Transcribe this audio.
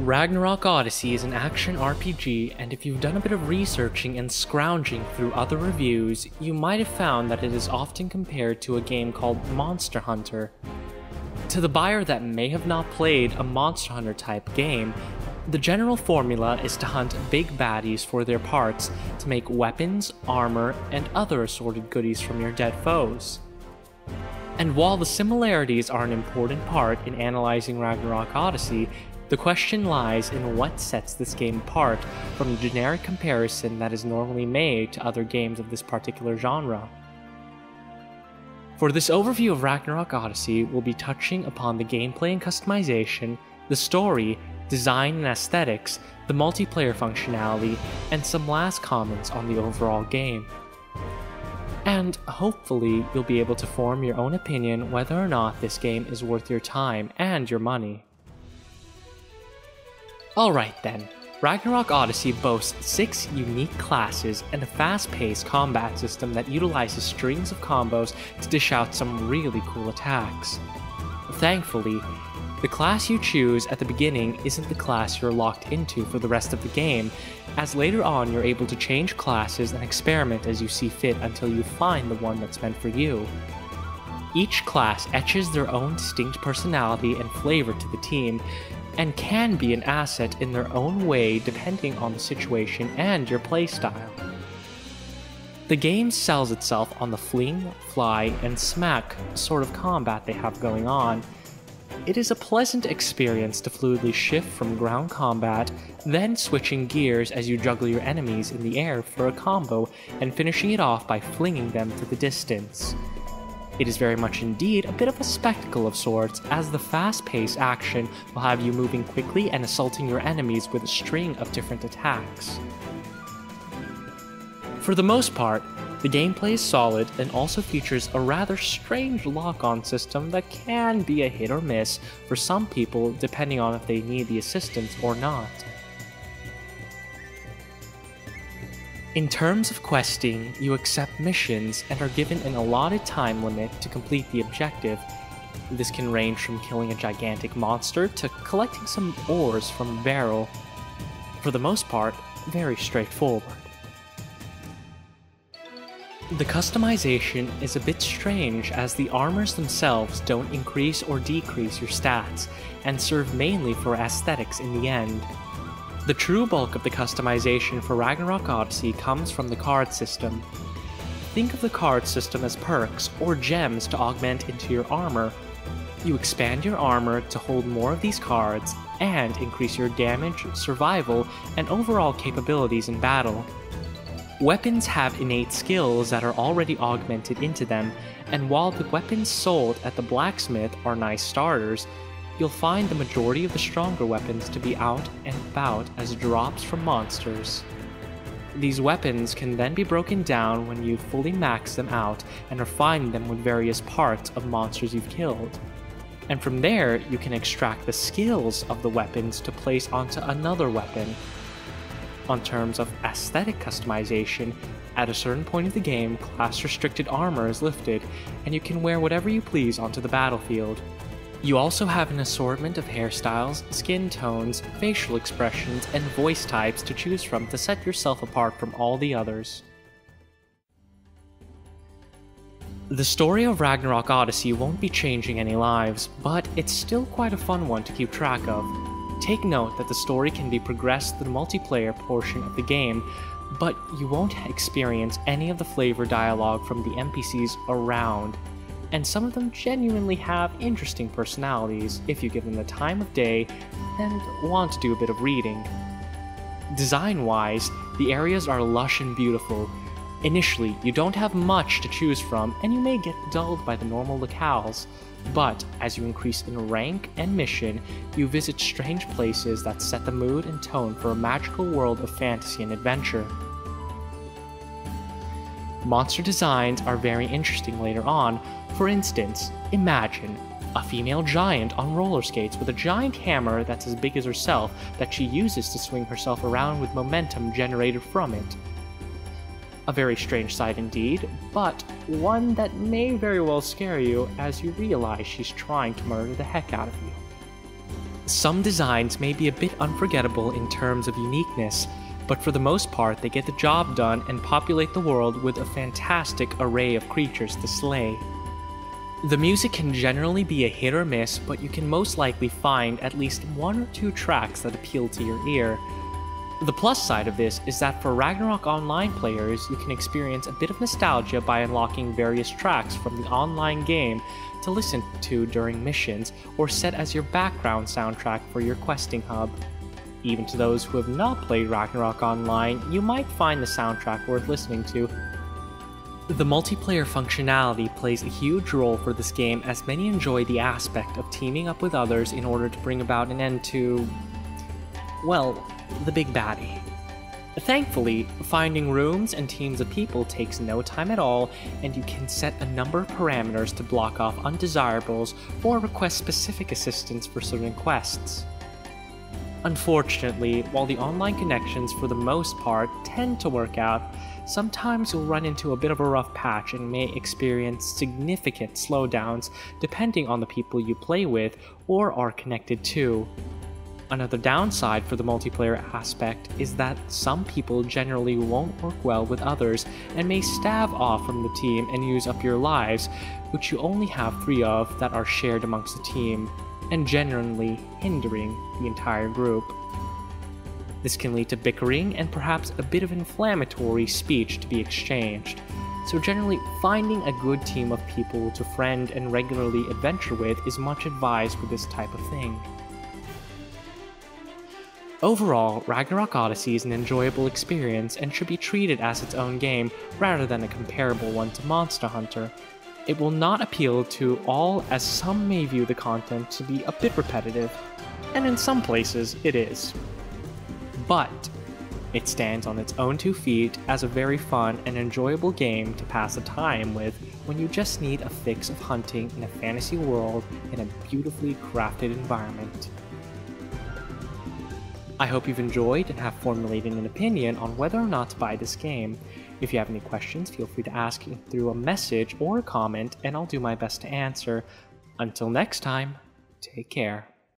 Ragnarok Odyssey is an action RPG, and if you've done a bit of researching and scrounging through other reviews, you might have found that it is often compared to a game called Monster Hunter. To the buyer that may have not played a Monster Hunter type game, the general formula is to hunt big baddies for their parts to make weapons, armor, and other assorted goodies from your dead foes. And while the similarities are an important part in analyzing Ragnarok Odyssey, the question lies in what sets this game apart from the generic comparison that is normally made to other games of this particular genre. For this overview of Ragnarok Odyssey, we'll be touching upon the gameplay and customization, the story, design and aesthetics, the multiplayer functionality, and some last comments on the overall game. And hopefully you'll be able to form your own opinion whether or not this game is worth your time and your money. Alright then, Ragnarok Odyssey boasts 6 unique classes and a fast-paced combat system that utilizes strings of combos to dish out some really cool attacks. Thankfully, the class you choose at the beginning isn't the class you're locked into for the rest of the game, as later on you're able to change classes and experiment as you see fit until you find the one that's meant for you. Each class etches their own distinct personality and flavor to the team, and can be an asset in their own way depending on the situation and your playstyle. The game sells itself on the fling, fly, and smack sort of combat they have going on. It is a pleasant experience to fluidly shift from ground combat, then switching gears as you juggle your enemies in the air for a combo and finishing it off by flinging them to the distance. It is very much indeed a bit of a spectacle of sorts, as the fast-paced action will have you moving quickly and assaulting your enemies with a string of different attacks. For the most part, the gameplay is solid and also features a rather strange lock-on system that can be a hit or miss for some people depending on if they need the assistance or not. In terms of questing, you accept missions and are given an allotted time limit to complete the objective. This can range from killing a gigantic monster to collecting some ores from a barrel. For the most part, very straightforward. The customization is a bit strange, as the armors themselves don't increase or decrease your stats, and serve mainly for aesthetics in the end. The true bulk of the customization for Ragnarok Odyssey comes from the card system. Think of the card system as perks or gems to augment into your armor. You expand your armor to hold more of these cards and increase your damage, survival, and overall capabilities in battle. Weapons have innate skills that are already augmented into them, and while the weapons sold at the blacksmith are nice starters, you'll find the majority of the stronger weapons to be out and about as drops from monsters. These weapons can then be broken down when you fully max them out and refine them with various parts of monsters you've killed. And from there, you can extract the skills of the weapons to place onto another weapon. On terms of aesthetic customization, at a certain point of the game, class-restricted armor is lifted, and you can wear whatever you please onto the battlefield. You also have an assortment of hairstyles, skin tones, facial expressions, and voice types to choose from to set yourself apart from all the others. The story of Ragnarok Odyssey won't be changing any lives, but it's still quite a fun one to keep track of. Take note that the story can be progressed through the multiplayer portion of the game, but you won't experience any of the flavor dialogue from the NPCs around. And some of them genuinely have interesting personalities if you give them the time of day and want to do a bit of reading. Design-wise, the areas are lush and beautiful. Initially, you don't have much to choose from, and you may get dulled by the normal locales, but as you increase in rank and mission, you visit strange places that set the mood and tone for a magical world of fantasy and adventure. Monster designs are very interesting later on. For instance, imagine a female giant on roller skates with a giant hammer that's as big as herself that she uses to swing herself around with momentum generated from it. A very strange sight indeed, but one that may very well scare you as you realize she's trying to murder the heck out of you. Some designs may be a bit unforgettable in terms of uniqueness, but for the most part they get the job done and populate the world with a fantastic array of creatures to slay. The music can generally be a hit or miss, but you can most likely find at least 1 or 2 tracks that appeal to your ear. The plus side of this is that for Ragnarok Online players, you can experience a bit of nostalgia by unlocking various tracks from the online game to listen to during missions, or set as your background soundtrack for your questing hub. Even to those who have not played Ragnarok Online, you might find the soundtrack worth listening to. The multiplayer functionality plays a huge role for this game, as many enjoy the aspect of teaming up with others in order to bring about an end to, well, the big baddie. Thankfully, finding rooms and teams of people takes no time at all, and you can set a number of parameters to block off undesirables or request specific assistance for certain quests. Unfortunately, while the online connections for the most part tend to work out, sometimes you'll run into a bit of a rough patch and may experience significant slowdowns depending on the people you play with or are connected to. Another downside for the multiplayer aspect is that some people generally won't work well with others and may stab off from the team and use up your lives, which you only have 3 of that are shared amongst the team, and generally hindering the entire group. This can lead to bickering and perhaps a bit of inflammatory speech to be exchanged, so generally finding a good team of people to friend and regularly adventure with is much advised with this type of thing. Overall, Ragnarok Odyssey is an enjoyable experience and should be treated as its own game rather than a comparable one to Monster Hunter. It will not appeal to all, as some may view the content to be a bit repetitive, and in some places it is. But it stands on its own 2 feet as a very fun and enjoyable game to pass the time with when you just need a fix of hunting in a fantasy world in a beautifully crafted environment. I hope you've enjoyed and have formulated an opinion on whether or not to buy this game. If you have any questions, feel free to ask through a message or a comment, and I'll do my best to answer. Until next time, take care.